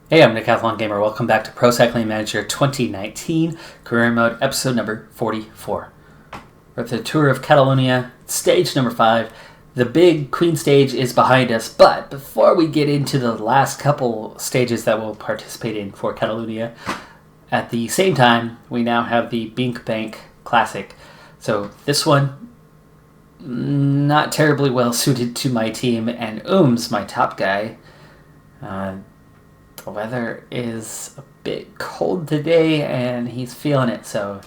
Hey, I'm Decathlon Gamer. Welcome back to Pro Cycling Manager 2019, Career Mode, episode number 44. We're at the Tour of Catalonia, stage number 5. The big Queen stage is behind us, but before we get into the last couple stages that we'll participate in for Catalonia, at the same time, we now have the Bink Bank Classic. So this one, not terribly well suited to my team, and my top guy. The weather is a bit cold today, and he's feeling it, so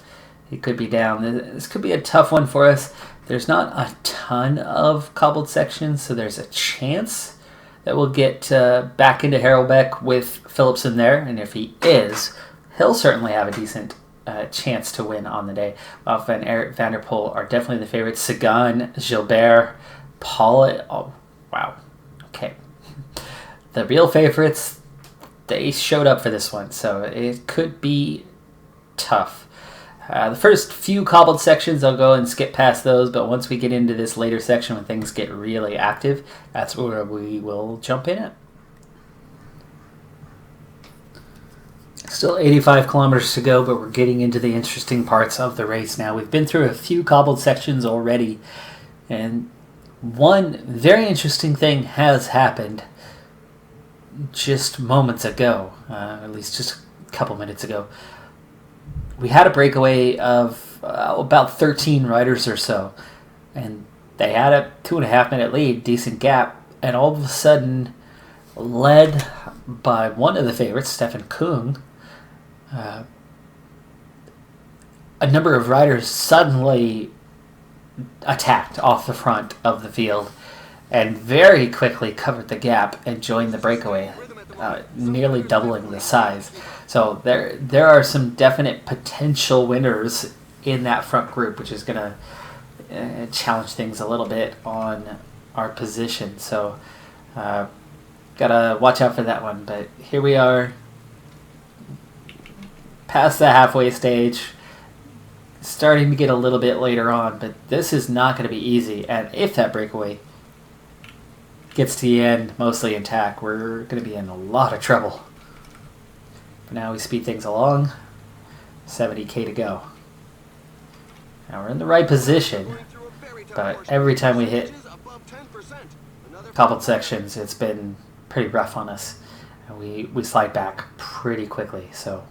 he could be down. This could be a tough one for us. There's not a ton of cobbled sections, so there's a chance that we'll get back into Harelbeke with Philipsen there, and if he is, he'll certainly have a decent chance to win on the day. Wout and Eric van der Poel are definitely the favorites. Sagan, Gilbert, Paul. Oh, wow. Okay. The real favorites, they showed up for this one, so it could be tough. The first few cobbled sections, I'll go and skip past those, but once we get into this later section when things get really active, that's where we will jump in at. Still 85 kilometers to go, but we're getting into the interesting parts of the race now. We've been through a few cobbled sections already, and one very interesting thing has happened just moments ago, at least just a couple minutes ago. We had a breakaway of about 13 riders or so, and they had a 2.5 minute lead, decent gap, and all of a sudden, led by one of the favorites, Stefan Kung, a number of riders suddenly attacked off the front of the field and very quickly covered the gap and joined the breakaway, nearly doubling the size. So there are some definite potential winners in that front group, which is going to challenge things a little bit on our position. So gotta watch out for that one. But here we are, past the halfway stage, starting to get a little bit later on, but this is not going to be easy. And if that breakaway gets to the end mostly intact, we're going to be in a lot of trouble. But now we speed things along. 70k to go. Now we're in the right position, but every time we hit cobbled sections, it's been pretty rough on us, and we slide back pretty quickly. So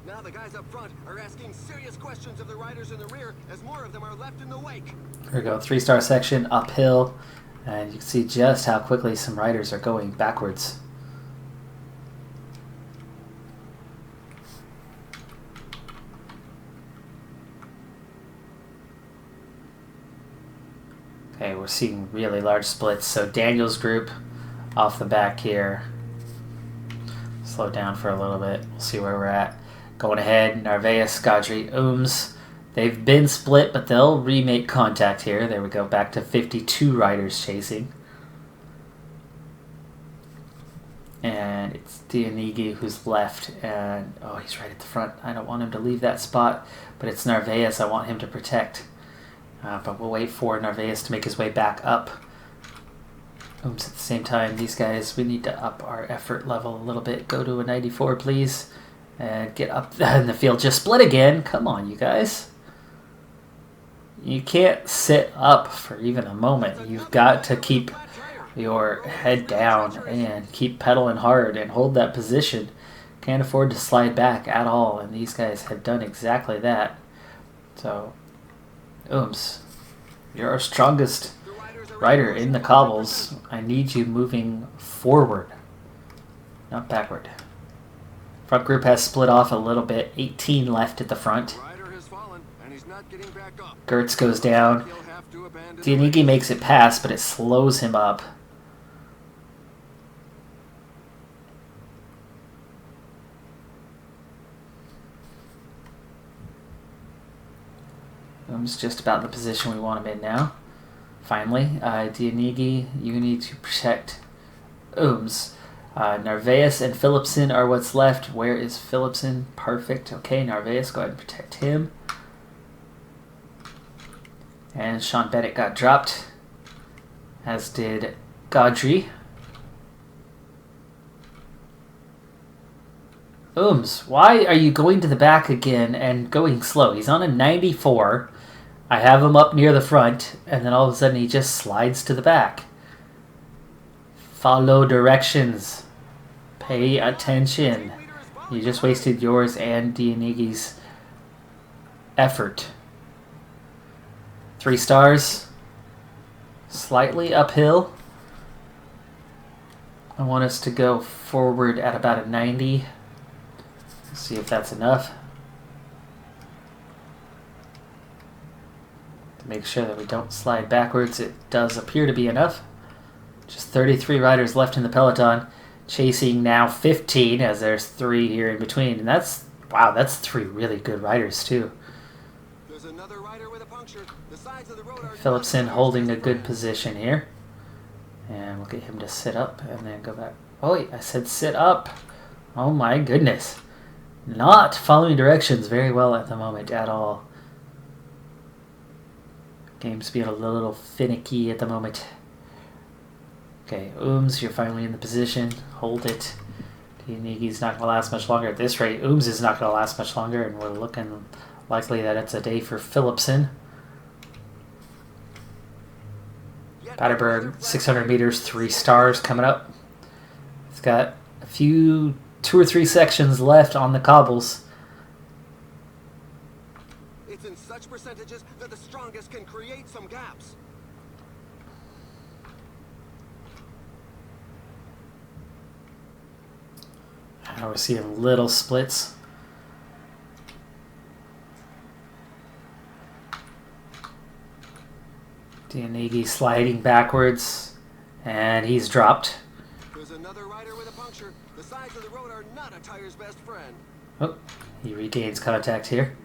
now the guys up front are asking serious questions of the riders in the rear as more of them are left in the wake. Here we go, 3-star section, uphill, and you can see just how quickly some riders are going backwards. Okay, we're seeing really large splits, so Daniel's group off the back here. Slow down for a little bit, we'll see where we're at. Going ahead, Narvaez, Gadri, they've been split, but they'll remake contact here. There we go, back to 52 riders chasing. And it's Dianigi who's left, and oh, he's right at the front. I don't want him to leave that spot, but it's Narvaez I want him to protect. But we'll wait for Narvaez to make his way back up. At the same time, these guys, we need to up our effort level a little bit. Go to a 94, please. And get up in the field. Just split again. Come on, you guys. You can't sit up for even a moment. You've got to keep your head down and keep pedaling hard and hold that position. Can't afford to slide back at all, and these guys have done exactly that. So, you're our strongest rider in the cobbles. I need you moving forward, not backward. Front group has split off a little bit. 18 left at the front. Gertz goes down. Dianigi makes it past, but it slows him up. Just about in the position we want him in now. Finally, Dianigi, you need to protect Narvaez and Philipsen are what's left. Where is Philipsen? Perfect. Okay, Narvaez, go ahead and protect him. And Sean Bennett got dropped, as did Gadri. Ooms, why are you going to the back again and going slow? He's on a 94. I have him up near the front, and then all of a sudden he just slides to the back. Follow directions. Pay attention. You just wasted yours and Dianigi's effort. 3 stars. Slightly uphill. I want us to go forward at about a 90. Let's see if that's enough. To make sure that we don't slide backwards, it does appear to be enough. Just 33 riders left in the peloton. Chasing now 15, as there's 3 here in between. And that's, wow, that's 3 really good riders too. There's another rider with a puncture. The sides of the road are Phillipson holding a good position here. And we'll get him to sit up and then go back. Oh wait, I said sit up. Oh my goodness. Not following directions very well at the moment at all. Game's being a little finicky at the moment. Okay, Ooms, you're finally in the position. Hold it. Dianigi's not going to last much longer at this rate. Ooms is not going to last much longer, and we're looking likely that it's a day for Phillipson. Batterberg, 600 meters, 3 stars coming up. It's got a few, 2 or 3 sections left on the cobbles. It's in such percentages that the strongest can create some gaps. Now we're seeing little splits. Dianigi sliding backwards, and he's dropped. There's another rider with a puncture. The sides of the road are not a tire's best friend. Oh, he regains contact here.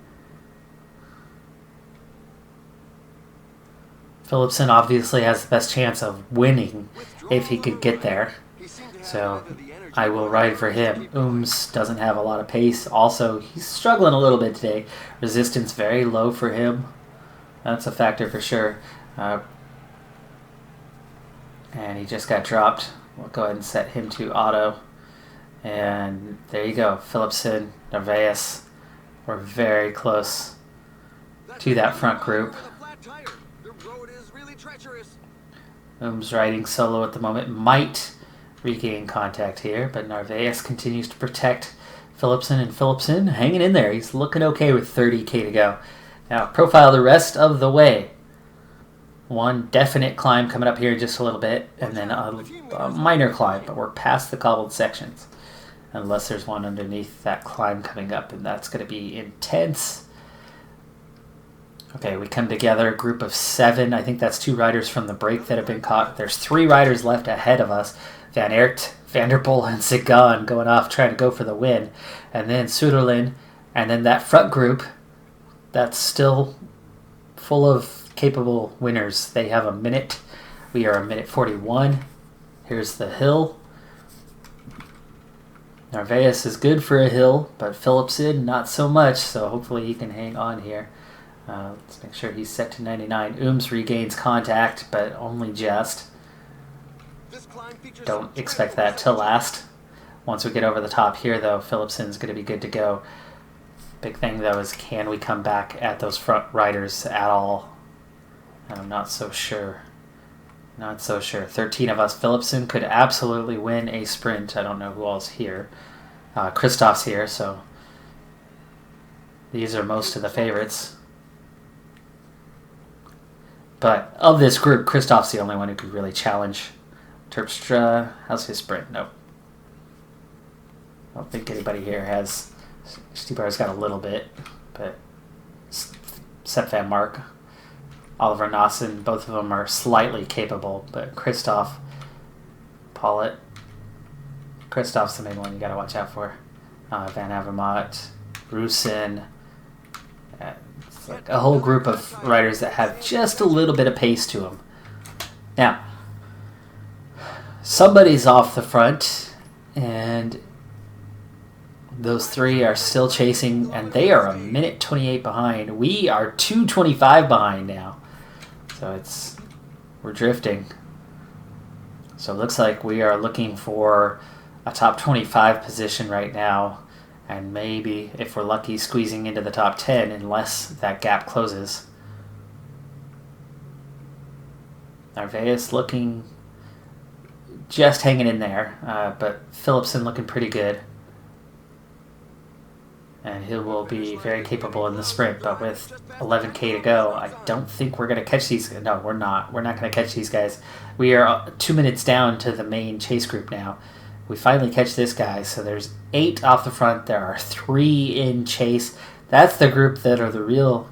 Phillipson obviously has the best chance of winning if he could get there. So I will ride for him. Ooms doesn't have a lot of pace. Also, he's struggling a little bit today. Resistance very low for him. That's a factor for sure. And he just got dropped. We'll go ahead and set him to auto. And there you go. Phillipson, Narvaez. We're very close to that front group. Ooms riding solo at the moment. Might regain contact here, but Narvaez continues to protect Phillipson, and Phillipson hanging in there. He's looking okay with 30k to go. Now, profile the rest of the way. One definite climb coming up here in just a little bit, and then a minor climb, but we're past the cobbled sections. Unless there's one underneath that climb coming up, and that's going to be intense. Okay, we come together, a group of 7. I think that's 2 riders from the break that have been caught. There's 3 riders left ahead of us. Van Aert, Vanderpool, and Sagan going off trying to go for the win. And then Soederlin, and then that front group that's still full of capable winners. They have a minute. We are a minute 41. Here's the hill. Narvaez is good for a hill, but Phillipson not so much, so hopefully he can hang on here. Let's make sure he's set to 99. Ooms regains contact, but only just. Don't expect that to last. Once we get over the top here, though, Phillipson's going to be good to go. Big thing, though, is can we come back at those front riders at all? I'm not so sure. Not so sure. 13 of us. Phillipson could absolutely win a sprint. I don't know who all's here. Christoph's here, so these are most of the favorites. But of this group, Christoph's the only one who could really challenge. Terpstra, how's his sprint? Nope. I don't think anybody here has. Stibar's got a little bit, but Sepp Van Mark, Oliver Nassen, both of them are slightly capable, but Christoph, Pollitt, Christoph's the main one you got to watch out for. Van Avermaet, Rusin. It's like a whole group of riders that have just a little bit of pace to them. Now, somebody's off the front, and those 3 are still chasing, and they are a minute 28 behind. We are 2:25 behind now. So we're drifting. So it looks like we are looking for a top 25 position right now And maybe, if we're lucky, squeezing into the top 10 unless that gap closes. Narvaez looking just hanging in there, but Philipsen looking pretty good. And he will be very capable in the sprint, but with 11K to go, I don't think we're going to catch these. No, we're not. We're not going to catch these guys. We are 2 minutes down to the main chase group now. We finally catch this guy, so there's 8 off the front. There are 3 in chase. That's the group that are the real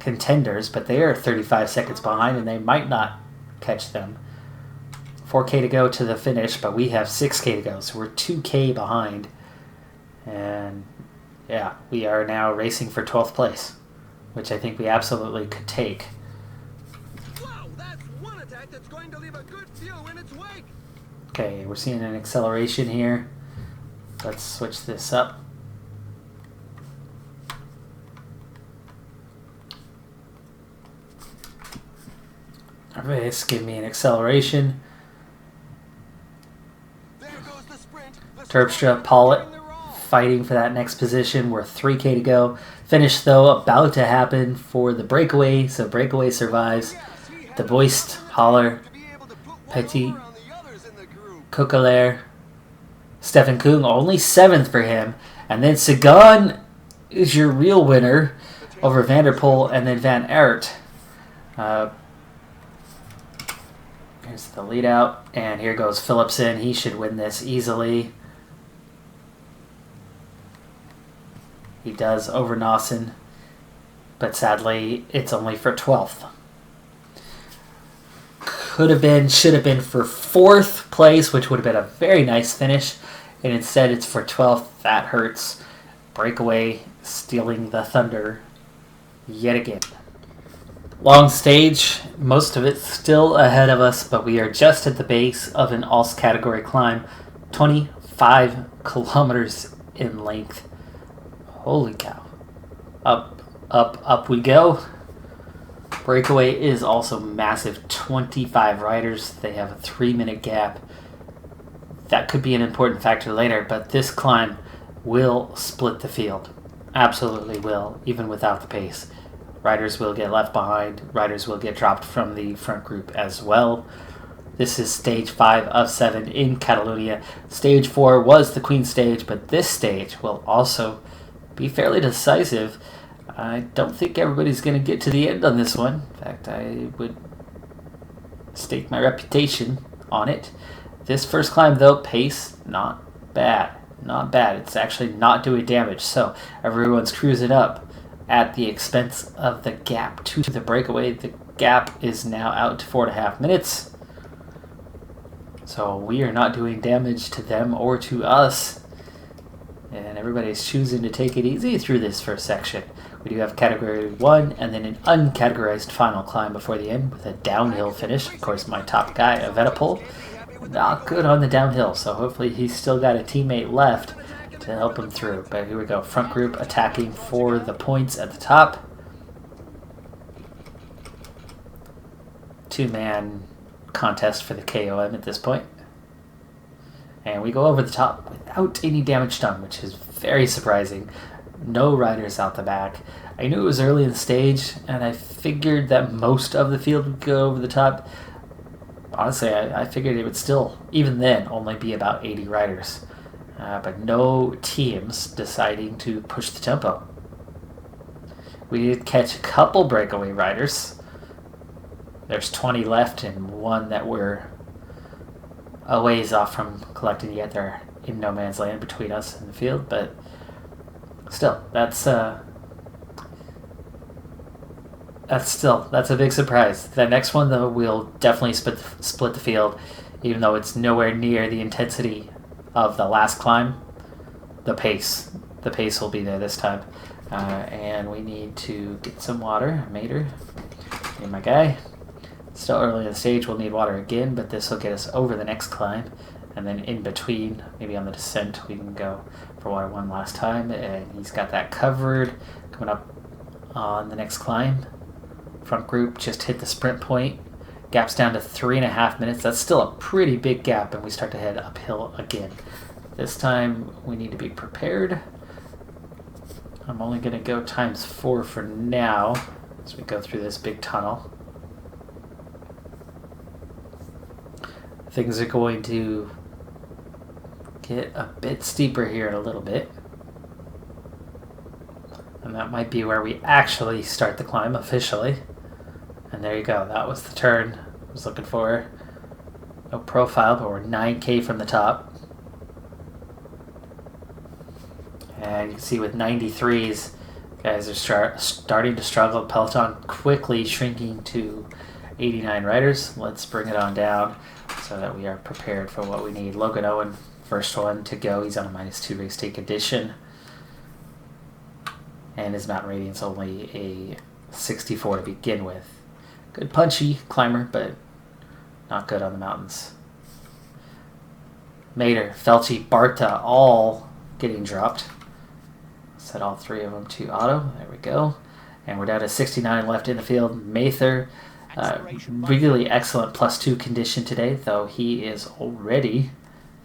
contenders, but they are 35 seconds behind, and they might not catch them. 4K to go to the finish, but we have 6K to go, so we're 2K behind. And yeah, we are now racing for 12th place, which I think we absolutely could take. Wow, that's one attack that's going to leave a good few in its wake. Okay, we're seeing an acceleration here. Let's switch this up. Alright, give me an acceleration. There goes the sprint. Terpstra, Pollitt fighting for that next position. We're 3K to go. Finish, though, about to happen for the breakaway, so breakaway survives. De Boist, Haller, Petit, Kokelaar, Stefan Kung, only 7th for him. And then Sagan is your real winner over Van der Poel and then Van Aert. Here's the lead out, and here goes Philipsen. He should win this easily. He does over Nawson, but sadly, it's only for 12th. Could have been, should have been for 4th place, which would have been a very nice finish, and instead it's for 12th. That hurts. Breakaway stealing the thunder yet again. Long stage, most of it still ahead of us, but we are just at the base of an Alts category climb, 25 kilometers in length. Holy cow. Up, up, up we go. Breakaway is also massive, 25 riders. They have a 3-minute gap. That could be an important factor later, but this climb will split the field. Absolutely will, even without the pace. Riders will get left behind. Riders will get dropped from the front group as well. This is stage 5 of 7 in Catalonia. Stage 4 was the Queen stage, but this stage will also be fairly decisive. I don't think everybody's going to get to the end on this one. In fact, I would stake my reputation on it. This first climb, though, pace, not bad. Not bad. It's actually not doing damage, so everyone's cruising up at the expense of the gap to the breakaway. The gap is now out to 4.5 minutes. So we are not doing damage to them or to us. And everybody's choosing to take it easy through this first section. We do have category 1 and then an uncategorized final climb before the end with a downhill finish. Of course, my top guy, Evenepoel, not good on the downhill, so hopefully he's still got a teammate left to help him through. But here we go, front group attacking for the points at the top. 2-man contest for the KOM at this point. And we go over the top without any damage done, which is very surprising. No riders out the back. I knew it was early in the stage, and I figured that most of the field would go over the top. Honestly, I figured it would still, even then, only be about 80 riders. But no teams deciding to push the tempo. We did catch a couple breakaway riders. There's 20 left and one that we're a ways off from collecting yet. They're in no man's land between us and the field, but still, that's a big surprise. The next one, though, will definitely split the field, even though it's nowhere near the intensity of the last climb. The pace will be there this time, and we need to get some water. Mater, be my guy. Still early in the stage, we'll need water again, but this will get us over the next climb, and then in between, maybe on the descent, we can go for water one last time, and he's got that covered. Coming up on the next climb, front group just hit the sprint point. Gap's down to 3.5 minutes. That's still a pretty big gap, and we start to head uphill again. This time, we need to be prepared. I'm only going to go ×4 for now as we go through this big tunnel. Things are going to get a bit steeper here in a little bit. And that might be where we actually start the climb officially. And there you go. That was the turn I was looking for. No profile, but we're 9K from the top. And you can see with 93s, guys are starting to struggle. Peloton quickly shrinking to 89 riders. Let's bring it on down so that we are prepared for what we need. Logan Owen, first one to go. He's on a -2 race day condition. And his mountain radiant's only a 64 to begin with. Good punchy climber, but not good on the mountains. Mater, Felchi, Barta, all getting dropped. Set all 3 of them to auto. There we go. And we're down to 69 left in the field. Mather, really excellent +2 condition today, though he is already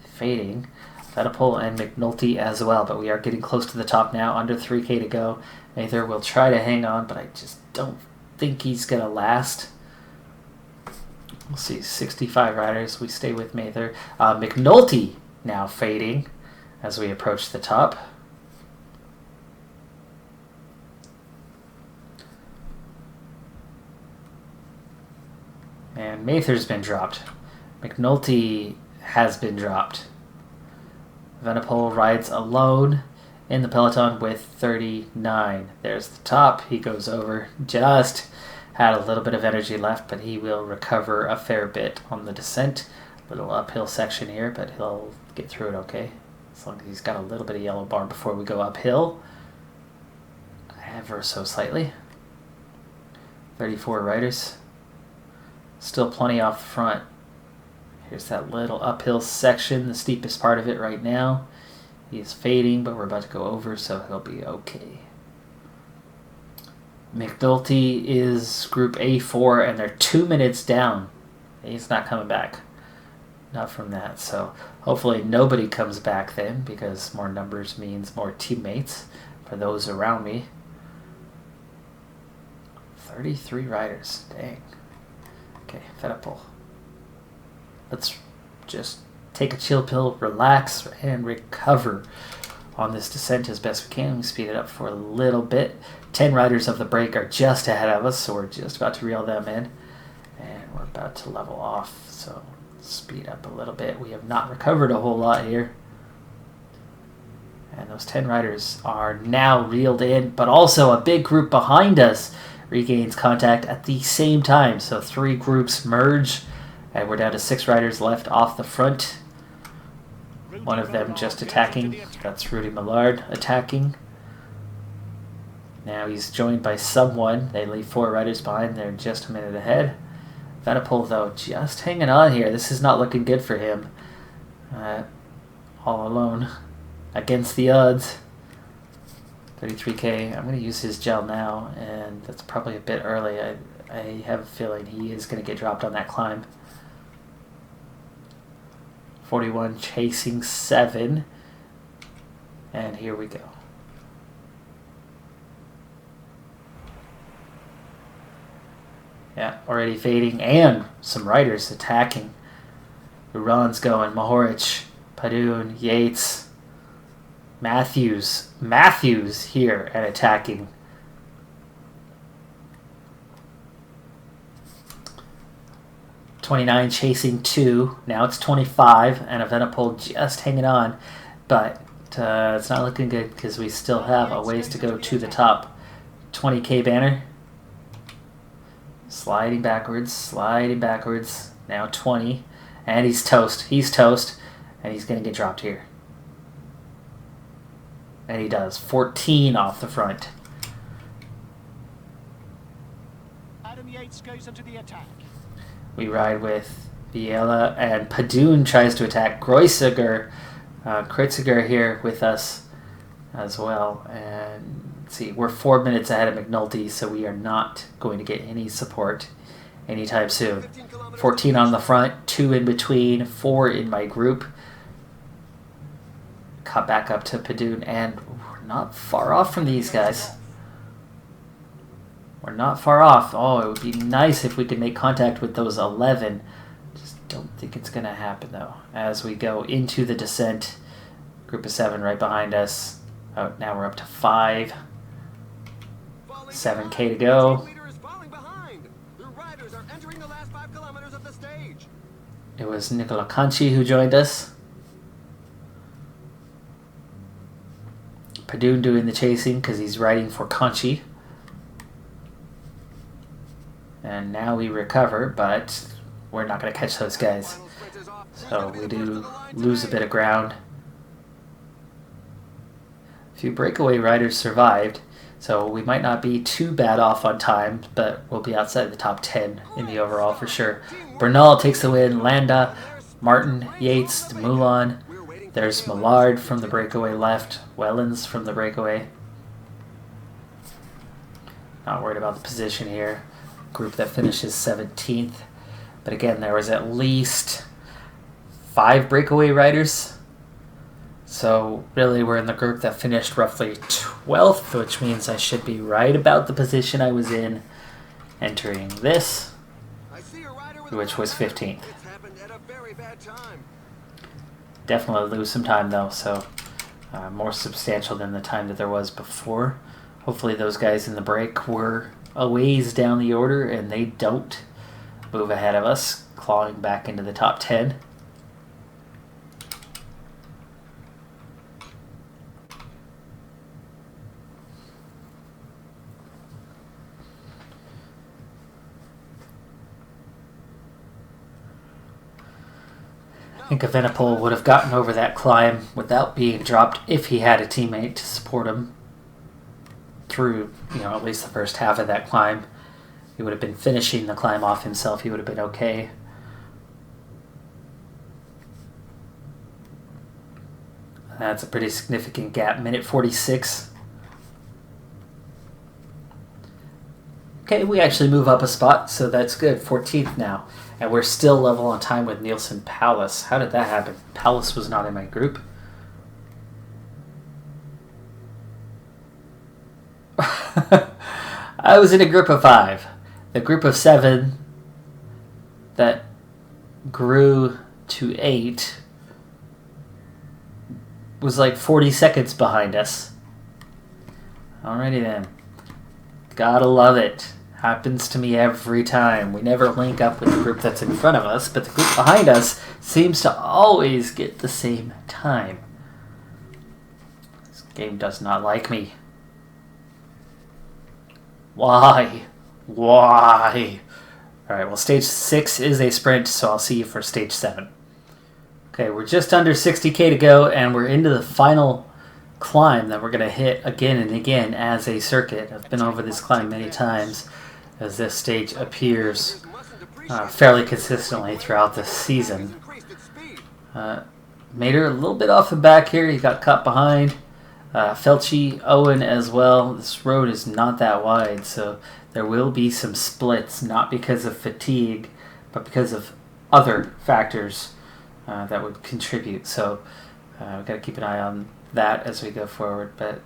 fading. Fedipol and McNulty as well, but we are getting close to the top now. Under 3K to go. Mather will try to hang on, but I just don't think he's going to last. We'll see. 65 riders. We stay with Mather. McNulty now fading as we approach the top. And Mather's been dropped. McNulty has been dropped. Venipol rides alone in the peloton with 39. There's the top. He goes over. Just had a little bit of energy left, but he will recover a fair bit on the descent. Little uphill section here, but he'll get through it okay. As long as he's got a little bit of yellow bar before we go uphill. Ever so slightly. 34 riders. Still plenty off the front. Here's that little uphill section, the steepest part of it right now. He's fading, but we're about to go over, so he'll be okay. McNulty is group A4, and they're 2 minutes down. He's not coming back. Not from that, so hopefully nobody comes back then, because more numbers means more teammates for those around me. 33 riders, dang. Okay, Fedipol. Let's just take a chill pill, relax, and recover on this descent as best we can. We speed it up for a little bit. 10 riders of the break are just ahead of us, so we're just about to reel them in. And we're about to level off, so speed up a little bit. We have not recovered a whole lot here. And those 10 riders are now reeled in, but also a big group behind us regains contact at the same time. So 3 groups merge, and we're down to 6 riders left off the front. One of them just attacking. That's Rudy Millard attacking. Now he's joined by someone. They leave 4 riders behind. They're just a minute ahead. Venipol, though, just hanging on here. This is not looking good for him. All alone against the odds. 33K. I'm going to use his gel now, and that's probably a bit early. I have a feeling he is going to get dropped on that climb. 41 chasing 7. And here we go. Yeah, already fading, and some riders attacking. Uran's going, Mahorich, Padun, Yates, Matthews here and attacking. $29 chasing 2. Now it's 25, and Evenepoel just hanging on, but it's not looking good because we still have a ways to go to the top. 20K banner. Sliding backwards. Now 20, and he's toast, and he's going to get dropped here. And he does. 14 off the front. Adam Yates goes into the attack. We ride with Biela, and Padun tries to attack. Kreuziger here with us as well. And let's see, we're 4 minutes ahead of McNulty, so we are not going to get any support anytime soon. 14 on the front, 2 in between, 4 in my group. Cut back up to Padun, and not far off from these guys. We're not far off. Oh, it would be nice if we could make contact with those 11. Just don't think it's going to happen, though. As we go into the descent, group of 7 right behind us. Oh, now we're up to 5. 7K to go. It was Nicola Conchi who joined us. Padoon doing the chasing because he's riding for Conchi. And now we recover, but we're not going to catch those guys. So we do lose a bit of ground. A few breakaway riders survived, so we might not be too bad off on time, but we'll be outside the top 10 in the overall for sure. Bernal takes the win, Landa, Martin, Yates, Moulin. There's Millard from the breakaway left, Wellens from the breakaway. Not worried about the position here. Group that finishes 17th. But again, there was at least 5 breakaway riders. So really we're in the group that finished roughly 12th, which means I should be right about the position I was in entering this, which was 15th. Definitely lose some time though, so more substantial than the time that there was before. Hopefully those guys in the break were a ways down the order and they don't move ahead of us, clawing back into the top 10. I think Evenepoel would have gotten over that climb without being dropped if he had a teammate to support him through, at least the first half of that climb. He would have been finishing the climb off himself. He would have been okay. That's a pretty significant gap. Minute 46. Okay, we actually move up a spot, so that's good. 14th now. And we're still level on time with Nielsen Palace. How did that happen? Palace was not in my group. I was in a group of 5. The group of 7 that grew to 8 was like 40 seconds behind us. Alrighty then. Gotta love it. Happens to me every time. We never link up with the group that's in front of us, but the group behind us seems to always get the same time. This game does not like me. Why? Why? Alright, well stage 6 is a sprint, so I'll see you for stage 7. Okay, we're just under 60k to go, and we're into the final climb that we're going to hit again and again as a circuit. I've been over this climb many times, as this stage appears fairly consistently throughout the season. Mater a little bit off the back here. He got caught behind. Felchi, Owen as well. This road is not that wide, so there will be some splits, not because of fatigue, but because of other factors that would contribute. So we've got to keep an eye on that as we go forward. But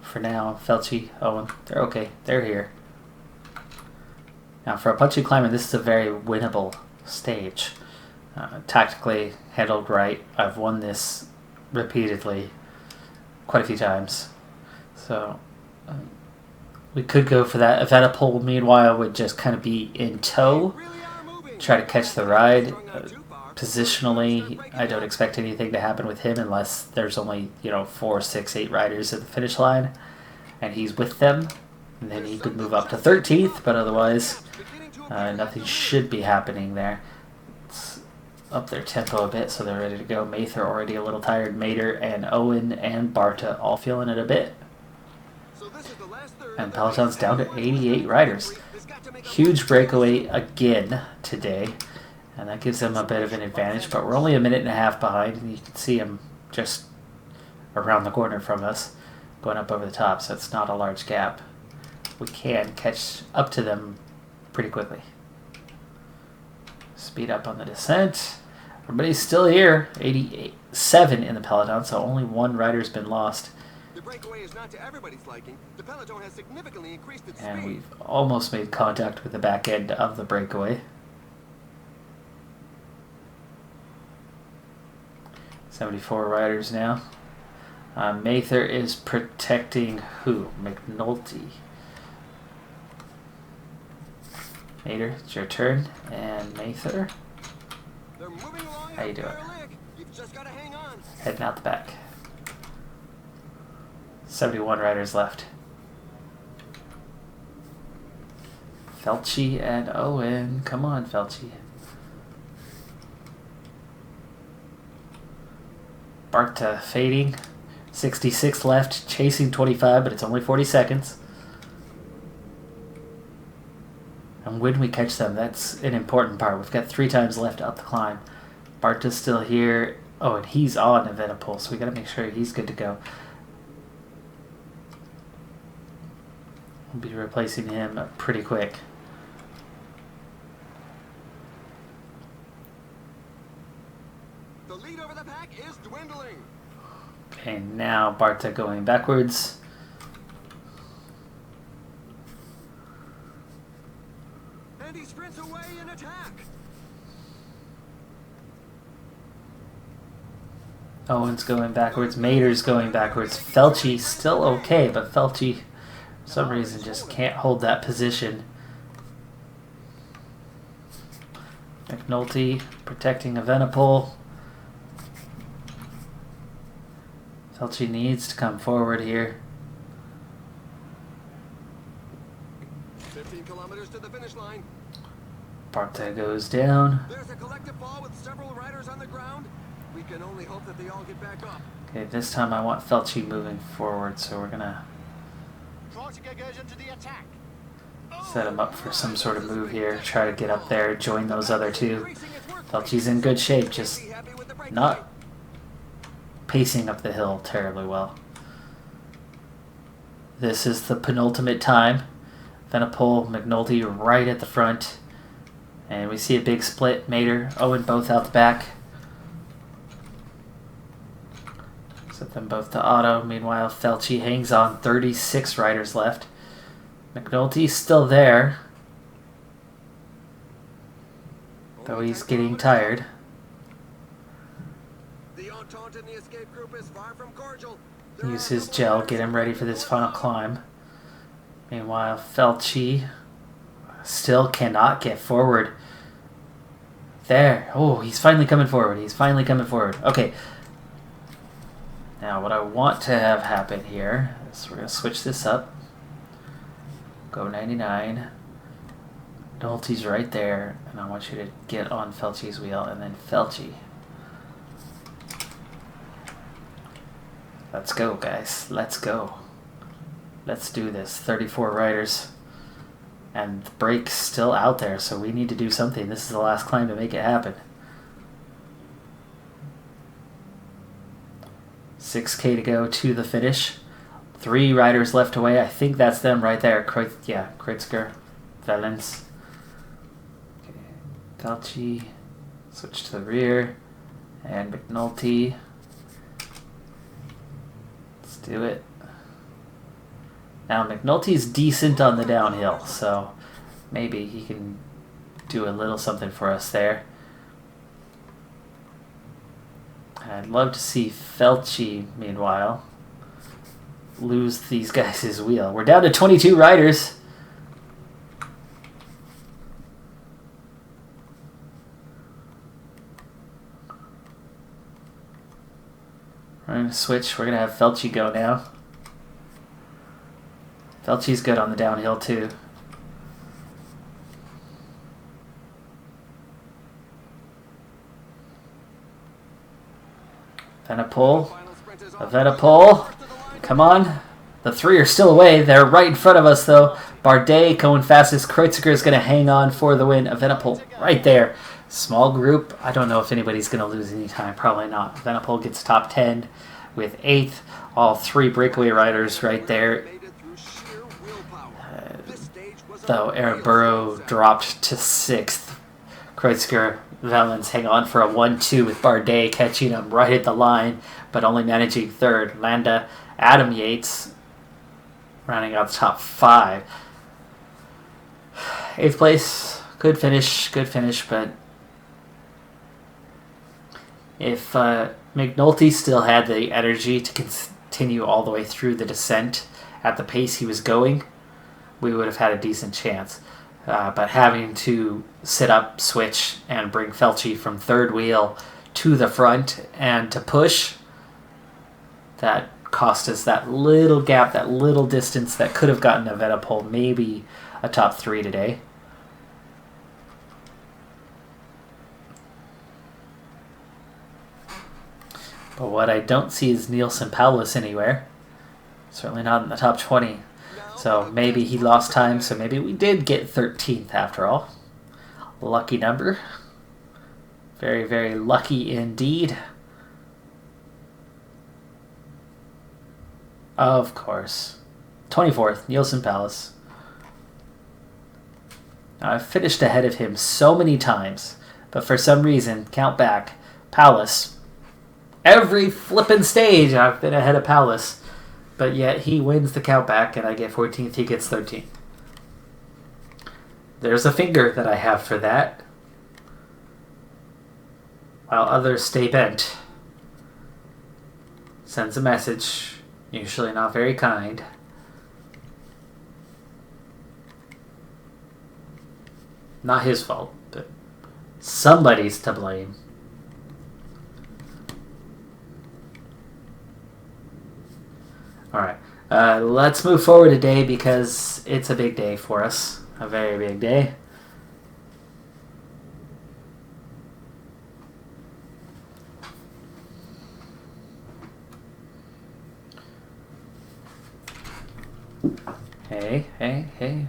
for now, Felchi, Owen, they're okay. They're here. Now, for a punchy climber, this is a very winnable stage. Tactically handled right. I've won this repeatedly, quite a few times. So we could go for that. Evenepoel, meanwhile, would just kind of be in tow, try to catch the ride. Positionally, I don't expect anything to happen with him unless there's only 4, 6, 8 riders at the finish line, and he's with them. And then he could move up to 13th, but otherwise nothing should be happening there. Let's up their tempo a bit so they're ready to go. Mather already a little tired. Mater and Owen and Barta all feeling it a bit. And Peloton's down to 88 riders. Huge breakaway again today, and that gives them a bit of an advantage, but we're only a minute and a half behind, and you can see him just around the corner from us, going up over the top, so it's not a large gap. We can catch up to them pretty quickly. Speed up on the descent. Everybody's still here. 87 in the peloton, so only one rider's been lost. The breakaway is not to everybody's liking. The peloton has significantly increased its And speed. we've almost made contact with the back end of the breakaway. 74 riders now. Mather is protecting who? McNulty. Mather, it's your turn. And Mather, They're moving along. how you doing? You've just got to hang on. Heading out the back. 71 riders left. Felchi and Owen. Come on, Felchi. Barta fading. 66 left. Chasing 25, but it's only 40 seconds. And when we catch them, that's an important part. We've got 3 times left up the climb. Barta's still here. Oh, and he's on Evenepoel, so we got to make sure he's good to go. We'll be replacing him pretty quick. The lead over the pack is dwindling. Okay, now Barta going backwards. And he sprints away in attack. Owen's going backwards. Mater's going backwards. Felchi still okay, but Felchi, for some reason, just can't hold that position. McNulty protecting Evenepoel. Felchi needs to come forward here. 15 kilometers to the finish line. Barta goes down. There's a collective fall with several riders on the ground. We can only hope that they all get back up. Okay, this time I want Felchi moving forward, so we're gonna Kreuziger goes into the attack. set him up for some sort of move here. Try to get up there, join those other two. Felchi's in good shape, just not pacing up the hill terribly well. This is the penultimate time. Evenepoel, McNulty right at the front. And we see a big split. Mater, Owen both out the back. Set them both to auto. Meanwhile, Felchi hangs on. 36 riders left. McNulty's still there, though he's getting tired. The entente in the escape group is far from cordial. Use his gel, get him ready for this final climb. Meanwhile, Felchi still cannot get forward. There. Oh, he's finally coming forward. He's finally coming forward. Okay. Now, what I want to have happen here is we're going to switch this up. Go 99. Nolte's right there, and I want you to get on Felchi's wheel, and then Felchi. Let's go, guys. Let's go. Let's do this. 34 riders. And the break's still out there, so we need to do something. This is the last climb to make it happen. 6K to go to the finish. 3 riders left away. I think that's them right there. Kreuziger, Valens. Okay. Felchi. Switch to the rear. And McNulty. Let's do it. Now, McNulty's decent on the downhill, so maybe he can do a little something for us there. I'd love to see Felchi, meanwhile, lose these guys his wheel. We're down to 22 riders. We're going to switch. We're going to have Felchi go now. Felchi's good on the downhill too. Evenepoel. Come on. The 3 are still away. They're right in front of us though. Bardet going fastest. Kreuziger is going to hang on for the win. Evenepoel right there. Small group. I don't know if anybody's going to lose any time. Probably not. Evenepoel gets top 10 with 8th. All 3 breakaway riders right there. Though Aaron Burrow dropped to 6th. Kreuziger, Valens hang on for a 1-2 with Bardet catching him right at the line, but only managing 3rd. Landa Adam Yates rounding out the top 5. 8th place, good finish, but if McNulty still had the energy to continue all the way through the descent at the pace he was going, we would have had a decent chance. But having to sit up, switch, and bring Felchi from third wheel to the front and to push, that cost us that little gap, that little distance that could have gotten Evenepoel maybe a top 3 today. But what I don't see is Nielsen Paulus anywhere. Certainly not in the top 20. So maybe he lost time, so maybe we did get 13th after all. Lucky number. Very, very lucky indeed. Of course. 24th, Nielsen Paulus. Now, I've finished ahead of him so many times, but for some reason, count back, Paulus, every flippin' stage I've been ahead of Paulus, but yet he wins the count back and I get 14th, he gets 13th. There's a finger that I have for that, while others stay bent. Sends a message, usually not very kind. Not his fault, but somebody's to blame. Alright, let's move forward a day because it's a big day for us. A very big day. Hey.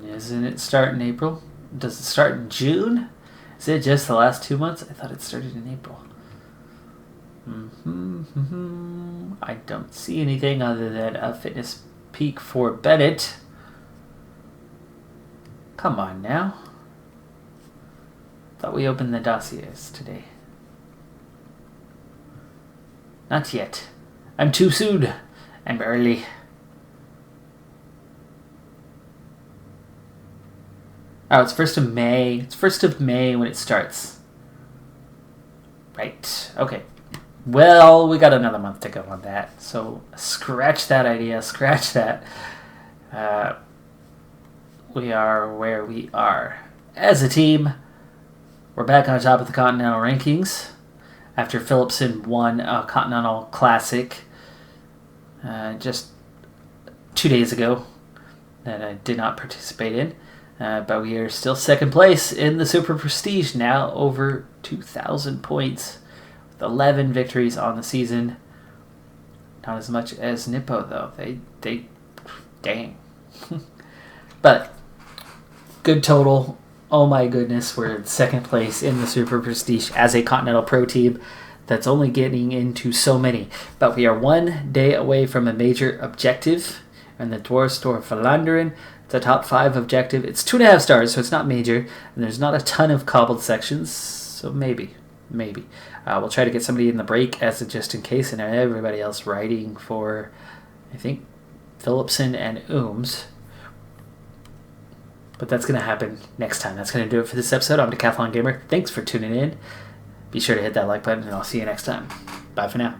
Isn't it start in April? Does it start in June? Is it just the last 2 months? I thought it started in April. I don't see anything other than a fitness peak for Bennett. Come on now. Thought we opened the dossiers today. Not yet. I'm too soon. I'm early. Oh, it's 1st of May. It's 1st of May when it starts. Right. Okay. Well, we got another month to go on that. So scratch that idea. Scratch that. We are where we are. As a team, we're back on top of the Continental rankings after Philipsen won a Continental Classic just 2 days ago that I did not participate in. But we are still 2nd place in the Super Prestige now, over 2,000 points, with 11 victories on the season. Not as much as Nippo, though. They dang. But good total. Oh my goodness, we're in 2nd place in the Super Prestige as a Continental Pro team that's only getting into so many. But we are 1 day away from a major objective, and the Dwarfstorm Vlaanderen. It's a top 5 objective. It's 2.5 stars, so it's not major, and there's not a ton of cobbled sections, so maybe. We'll try to get somebody in the break as a just in case, and everybody else riding for, I think, Philipsen and Ooms. But that's going to happen next time. That's going to do it for this episode. I'm Decathlon Gamer. Thanks for tuning in. Be sure to hit that like button, and I'll see you next time. Bye for now.